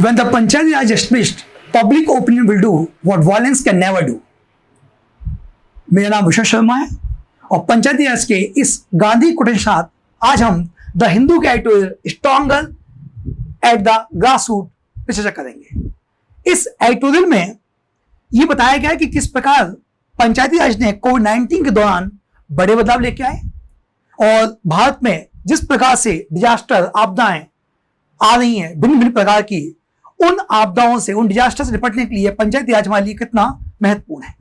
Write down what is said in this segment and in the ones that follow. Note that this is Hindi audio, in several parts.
When the Panchayati Raj is established, public opinion will do what violence can never do. मेरा नाम विश्व शर्मा है और पंचायती राज के इस गांधी कोट के साथ आज हम द हिंदू के editorial stronger at the grass root पे चर्चा करेंगे। इस एडिटोरियल में ये बताया गया है कि किस प्रकार पंचायती राज ने कोविड-19 के दौरान बड़े बदलाव लेके आए और भारत में जिस प्रकार से डिजास्टर आपदाएं आ रही हैं भिन्न भिन्न प्रकार की, उन आपदाओं से, उन डिजास्टर से निपटने के लिए पंचायती राज हमारे लिए कितना महत्वपूर्ण है।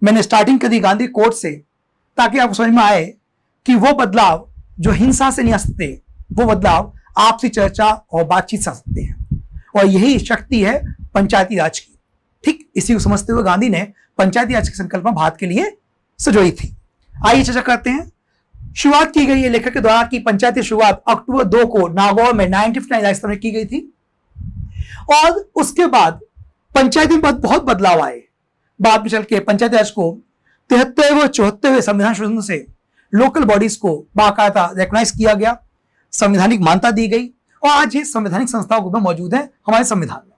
मैंने स्टार्टिंग करी गांधी कोट से ताकि आपको समझ में आए कि वो बदलाव जो हिंसा से नहीं आ सकते, वो बदलाव आपसी चर्चा और बातचीत से आ सकते हैं और यही शक्ति है पंचायती राज की। ठीक इसी को समझते हुए गांधी ने पंचायती राज की संकल्पना भारत के लिए सजोई थी। आइए चर्चा करते हैं। शुरुआत की गई है लेखक के द्वारा कि पंचायती शुरुआत अक्टूबर 2 को नागौर में 1959 राजस्थान में की गई थी और उसके बाद पंचायती में बहुत बदलाव आए। बाद में चल के पंचायती राज को 73वें व 74वें संविधान संशोधन से लोकल बॉडीज को बाकायदा रिकॉग्नाइज किया गया, संवैधानिक मान्यता दी गई और आज ये संवैधानिक संस्थाओं के रूप में मौजूद है हमारे संविधान में।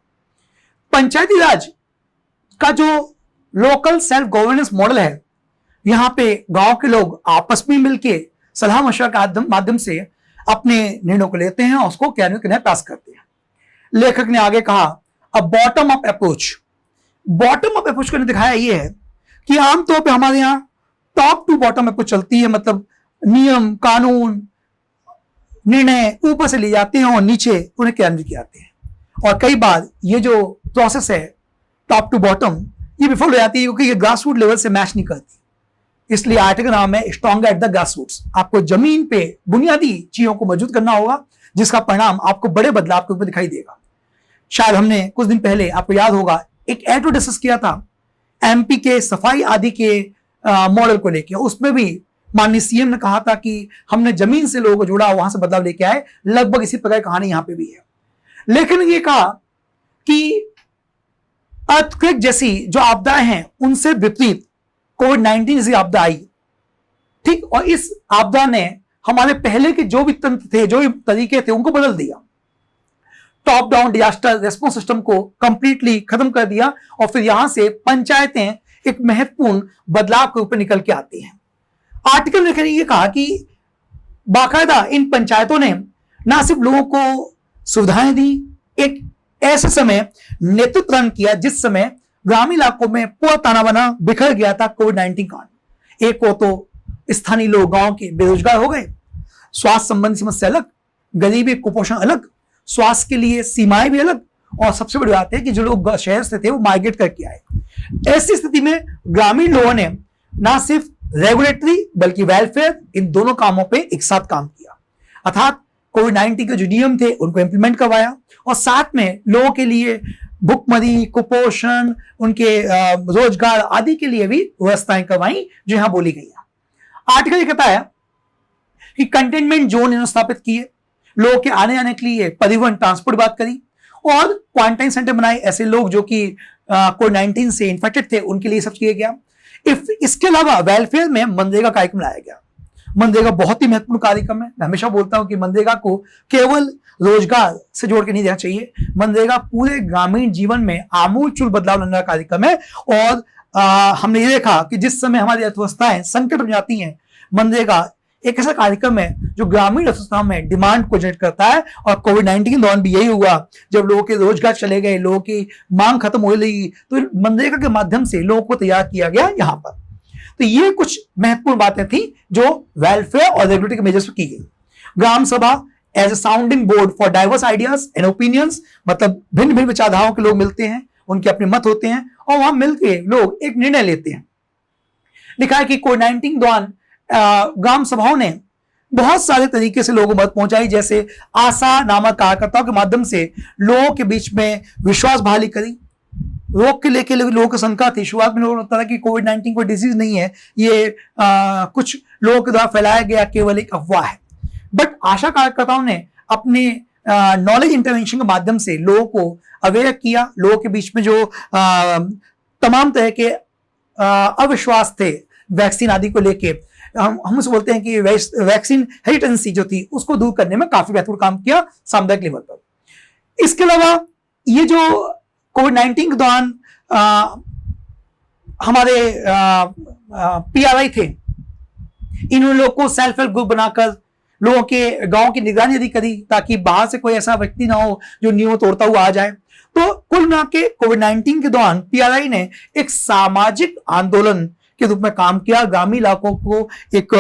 पंचायती राज का जो लोकल सेल्फ गवर्नेंस मॉडल है, यहाँ पे गांव के लोग आपस में मिलके सलाह मशवरा के माध्यम से अपने निर्णयों को लेते हैं और उसको क्रियान्वित करने का प्रयास करते हैं। लेखक ने आगे कहा a bottom up approach. Bottom up approach करने दिखाया यह है कि आमतौर पे हमारे यहाँ टॉप टू बॉटम अप्रोच चलती है, मतलब नियम कानून निर्णय ऊपर से ले जाते हैं और नीचे उन्हें क्रियान्वित किए जाते हैं और कई बार ये जो प्रोसेस है टॉप टू बॉटम ये विफल हो जाती है क्योंकि ये ग्रास रूट लेवल से मैच नहीं करती। इसलिए आर्टिकल नाम है stronger at the grass roots. आपको जमीन पे बुनियादी चीजों को मजबूत करना होगा जिसका परिणाम आपको बड़े बदलाव के ऊपर दिखाई देगा। शायद हमने कुछ दिन पहले, आपको याद होगा, एक एडो डिस्कस किया था एमपी के सफाई आदि के मॉडल को लेकर। उसमें भी माननीय सीएम ने कहा था कि हमने जमीन से लोगों को जोड़ा, वहां से बदलाव लेके आए। लगभग इसी प्रकार की कहानी यहां पे भी है। लेकिन ये कहा कि अर्थक्वेक जैसी जो आपदाएं हैं उनसे विपरीत कोविड-19 जैसी आपदा आई। ठीक, और इस आपदा ने हमारे पहले के जो भी तंत्र थे, जो भी तरीके थे, उनको बदल दिया। Top down disaster response system को कंप्लीटली खत्म कर दिया और फिर यहां से पंचायतें एक महत्वपूर्ण बदलाव के ऊपर निकल के आती हैं। आर्टिकल में ये कहा कि बाकायदा इन पंचायतों ने ना सिर्फ लोगों को सुविधाएं दी, एक ऐसे समय नेतृत्व प्रदान किया जिस समय ग्रामीण इलाकों में पूरा ताना बाना बिखर गया था कोविड-19 काल। एक को तो स्थानीय लोग गांव के बेरोजगार हो गए, स्वास्थ्य संबंधी समस्या अलग, गरीबी कुपोषण अलग, स्वास्थ्य के लिए सीमाएं भी अलग और सबसे बड़ी बात है कि जो लोग शहर से थे वो माइग्रेट करके आए। ऐसी स्थिति में ग्रामीण लोगों ने ना सिर्फ रेगुलेटरी बल्कि वेलफेयर, इन दोनों कामों पे एक साथ काम किया। अर्थात कोविड-19 के जो नियम थे उनको इंप्लीमेंट करवाया और साथ में लोगों के लिए भुखमरी, कुपोषण, उनके रोजगार आदि के लिए भी व्यवस्थाएं करवाई जो यहां बोली गई है। आर्टिकल ये कहता है कि कंटेनमेंट जोन इन्होंने स्थापित किए, लोगों के आने जाने के लिए परिवहन ट्रांसपोर्ट बात करी और क्वारंटाइन सेंटर बनाए। ऐसे लोग जो कि कोविड-19 से इन्फेक्टेड थे उनके लिए सब किया गया। इसके अलावा वेलफेयर में मनरेगा कार्यक्रम लाया गया। मनरेगा बहुत ही महत्वपूर्ण कार्यक्रम है। मैं हमेशा बोलता हूं कि मनरेगा को केवल रोजगार से जोड़ के नहीं देना चाहिए। मनरेगा पूरे ग्रामीण जीवन में आमूलचूल बदलाव लाने का कार्यक्रम है और हमने ये देखा कि जिस समय हमारी अर्थव्यवस्थाएं संकट में जाती हैं, मनरेगा एक ऐसा कार्यक्रम है जो ग्रामीण अर्थव्यवस्था में डिमांड को जनरेट करता है और कोविड-19 के दौरान भी यही हुआ। जब लोगों के रोजगार चले गए, लोगों की मांग खत्म हो गई, तो मनरेगा के माध्यम से लोगों को तैयार किया गया यहाँ पर। तो ये कुछ महत्वपूर्ण बातें थी जो वेलफेयर और रेगुलेटरी मेजर्स पर की गई। Gram sabha as a sounding board for diverse ideas and opinions, मतलब भिन्न भिन्न विचारधाराओं के लोग मिलते हैं, उनके अपने मत होते हैं और वहां मिलकर लोग एक निर्णय लेते हैं। लिखा है कि कोविड-19 दौरान ग्राम सभाओं ने बहुत सारे तरीके से लोगों को मदद पहुंचाई, जैसे आशा नामक कार्यकर्ताओं के माध्यम से लोगों के बीच में विश्वास बहाली करी। रोग के लेके लोगों को शंका थी। शुरुआत में लोगों को लगता था कि कोविड-19 कोई डिजीज नहीं है, ये कुछ लोगों के द्वारा फैलाया गया केवल एक अफवाह है। बट आशा कार्यकर्ताओं ने अपने नॉलेज इंटरवेंशन के माध्यम से लोगों को अवेयर किया। लोगों के बीच में जो तमाम तरह के अविश्वास थे वैक्सीन आदि को लेके, हम उसे बोलते हैं कि वैक्सीन हेजिटेंसी जो थी उसको दूर करने में काफी महत्वपूर्ण काम किया सामुदायिक लेवल पर। इसके अलावा ये जो कोविड-19 के दौरान हमारे PRI थे, इन्होंने लोगों को सेल्फ हेल्प ग्रुप बनाकर लोगों के गांव की निगरानी यदि करी ताकि बाहर से कोई ऐसा व्यक्ति ना हो जो नियम तोड़ता हुआ आ जाए। तो कुल मिला के कोविड-19 के दौरान PRI ने एक सामाजिक आंदोलन के रूप में काम किया, ग्रामीण इलाकों को एक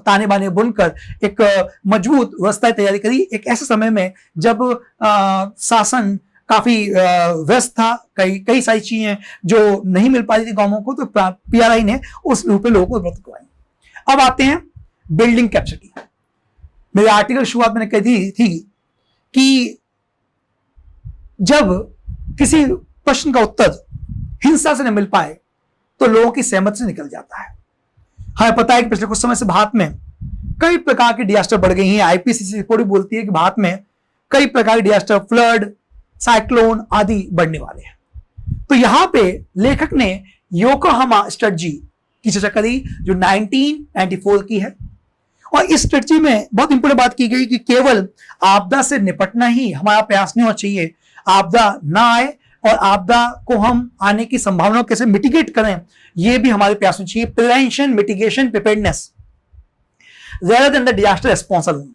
ताने बाने बुनकर एक मजबूत व्यवस्था तैयारी करी, एक ऐसे समय में जब शासन काफी व्यस्त था, कई सारी चीजें जो नहीं मिल पा रही थी गांवों को, तो PRI ने उस रूप में लोगों को उपलब्ध करवाई। अब आते हैं बिल्डिंग कैपेसिटी। मेरे आर्टिकल शुरुआत मैंने कही थी कि जब किसी प्रश्न का उत्तर हिंसा से न मिल पाए तो लोगों की सहमति से निकल जाता है। हमें पता है कि पिछले कुछ समय से भारत में कई प्रकार की डिजास्टर बढ़ गई हैं। IPCC रिपोर्ट भी बोलती है कि भारत में कई प्रकार के डिजास्टर, फ्लड, साइक्लोन आदि बढ़ने वाले हैं। तो यहां पे लेखक ने योकोहामा स्ट्रेटजी की चर्चा करी जो 1994 की है, और इस स्ट्रेटजी में बहुत इंपोर्टेंट बात की गई कि केवल आपदा से निपटना ही हमारा प्रयास नहीं होना चाहिए, आपदा ना आए और आपदा को हम आने की संभावना कैसे मिटिगेट करें, यह भी हमारे प्रयास होना चाहिए। Prevention, mitigation, preparedness rather than the disaster response alone.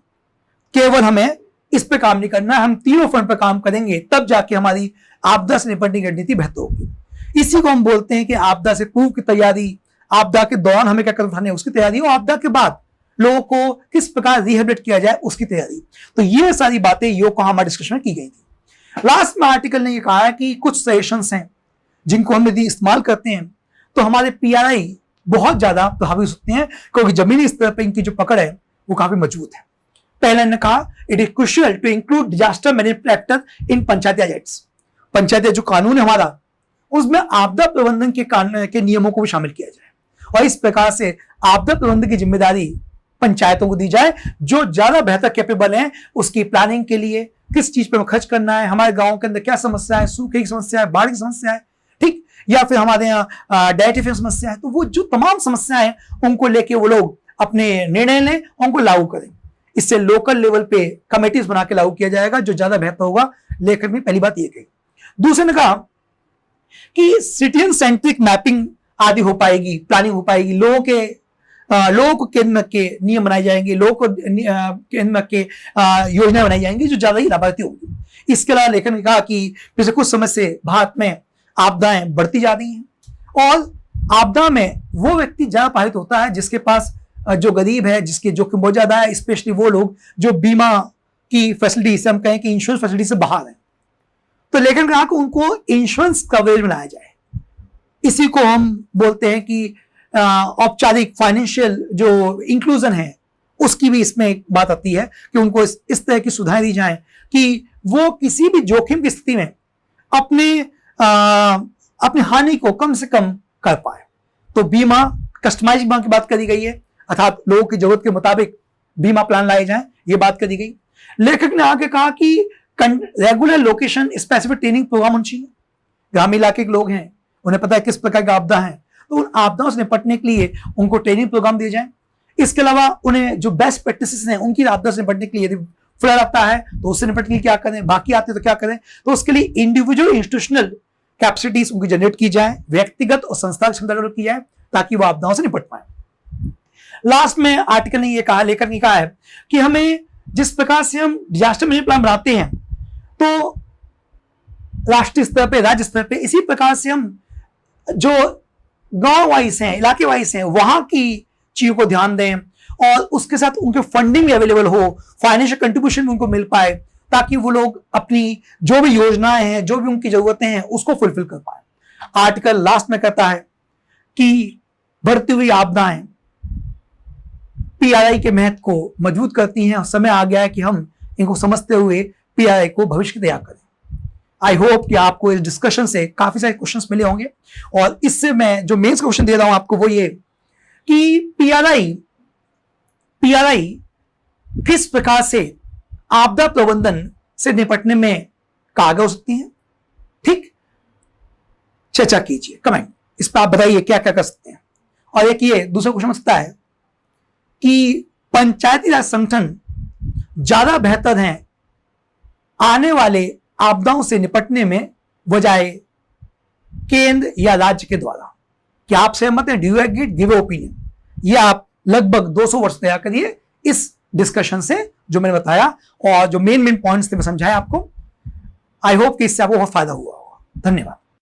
केवल हमें इस पे काम नहीं करना, हम तीनों फ्रंट पे काम करेंगे तब जाके हमारी आपदा से निपटने की रणनीति बेहतर होगी। इसी को हम बोलते हैं कि आपदा से पूर्व की तैयारी, आपदा के दौरान हमें क्या कदम उठाने उसकी तैयारी, और आपदा के बाद लोगों को किस प्रकार रिहेबिलिटेट किया जाए उसकी तैयारी। तो ये सारी बातें योकोहामा डिस्कशन में की गई थी। लास्ट में आर्टिकल ने यह कहा है कि कुछ सजेशंस हैं जिनको हम यदि इस्तेमाल करते हैं तो हमारे PRI बहुत ज्यादा प्रभावित हो सकते हैं, क्योंकि जमीनी स्तर पर इनकी जो पकड़ है वो काफी मजबूत है। पहले ने कहा it is crucial to include disaster management act in Panchayati Raj acts. पंचायती जो कानून है हमारा, उसमें आपदा प्रबंधन के नियमों को भी शामिल किया जाए, और इस प्रकार से आपदा प्रबंधन की जिम्मेदारी पंचायतों को दी जाए जो ज्यादा बेहतर कैपेबल हैं उसकी प्लानिंग के लिए, किस चीज पे खर्च करना है, हमारे गांव के अंदर क्या समस्या है, सूखे की समस्या है, बाढ़ की समस्या है, ठीक, या फिर हमारे यहाँ डायरेक्टिव समस्या है। तो वो जो तमाम समस्याएं उनको लेके वो लोग अपने निर्णय लें, उनको लागू करें। इससे लोकल लेवल पे कमेटीज बना के लागू किया जाएगा जो ज्यादा बेहतर होगा। लेखक में पहली बात ये कही। दूसरे ने कहा कि सिटीजन सेंट्रिक मैपिंग आदि हो पाएगी, प्लानिंग हो पाएगी, लोगों को केंद्र के नियम बनाए जाएंगे, लोगों को केंद्र के योजना बनाई जाएंगी जो ज्यादा ही लाभार्थी होगी। इसके अलावा लेखक ने कहा कि पिछले कुछ समय से भारत में आपदाएं बढ़ती जा रही हैं, और आपदा में वो व्यक्ति ज्यादा प्रभावित होता है जिसके पास जो गरीब है, जिसके जोखिम बहुत ज्यादा है, स्पेशली वो लोग जो बीमा की फैसिलिटी से, हम कहें कि इंश्योरेंस फैसिलिटी से बाहर है। तो लेखक ने कहा कि उनको इंश्योरेंस कवरेज बनाया जाए। इसी को हम बोलते हैं कि औपचारिक फाइनेंशियल जो इंक्लूजन है उसकी भी इसमें एक बात आती है कि उनको इस तरह की सुविधाएं दी जाएं कि वो किसी भी जोखिम की स्थिति में अपनी हानि को कम से कम कर पाए। तो बीमा, कस्टमाइज बीमा की बात करी गई है, अर्थात लोगों की जरूरत के मुताबिक बीमा प्लान लाए जाएं, ये बात करी गई। लेखक ने आगे कहा कि regular location specific training program होना चाहिए। ग्रामीण इलाके के लोग हैं, उन्हें पता है किस प्रकार की आपदा है, तो उन आपदाओं से निपटने के लिए उनको ट्रेनिंग प्रोग्राम दिए जाए। इसके अलावा उन्हें जो बेस्ट प्रैक्टिसेस हैं उनकी आपदा से निपटने के लिए, यदि फ्लड आता है तो उससे निपटने के लिए क्या करें, बाकी आते तो क्या करें, तो उसके लिए इंडिविजुअल इंस्टीट्यूशनल कैपेसिटीज उनकी जनरेट की जाए, व्यक्तिगत और संस्थागत क्षमता डेवलप की जाए ताकि वो आपदाओं से निपट पाए। लास्ट में आर्टिकल ने यह कहा, लेखक ने कहा है कि हमें जिस प्रकार से हम डिजास्टर मैनेजमेंट प्लान बनाते हैं तो राष्ट्रीय स्तर पे, राज्य स्तर पे, इसी प्रकार से हम जो गांव वाइज हैं, इलाके वाइज हैं, वहां की चीजों को ध्यान दें और उसके साथ उनके फंडिंग भी अवेलेबल हो, फाइनेंशियल कंट्रीब्यूशन भी उनको मिल पाए ताकि वो लोग अपनी जो भी योजनाएं हैं, जो भी उनकी जरूरतें हैं उसको फुलफिल कर पाए। आर्टिकल लास्ट में कहता है कि बढ़ती हुई आपदाएं PRI के महत्व को मजबूत करती हैं और समय आ गया है कि हम इनको समझते हुए PRI को भविष्य की तैयार करें। आई होप कि आपको इस डिस्कशन से काफी सारे क्वेश्चंस मिले होंगे, और इससे मैं जो मेंस क्वेश्चन दे रहा हूं आपको वो ये कि PRI किस प्रकार से आपदा प्रबंधन से निपटने में कारगर हो सकती है। ठीक, चर्चा कीजिए, कमेंट इस पर आप बताइए क्या क्या कर सकते हैं। और एक ये दूसरा क्वेश्चन सकता है कि पंचायती राज संगठन ज्यादा बेहतर हैं आने वाले आपदाओं से निपटने में बजाय केंद्र या राज्य के द्वारा। क्या आप सहमत हैं? Do you agree? Give opinion. ये आप लगभग 200 वर्ष तैयार करिए इस डिस्कशन से जो मैंने बताया और जो मेन पॉइंट्स थे मैं समझाया आपको। आई होप कि इससे आपको बहुत फायदा हुआ होगा। धन्यवाद।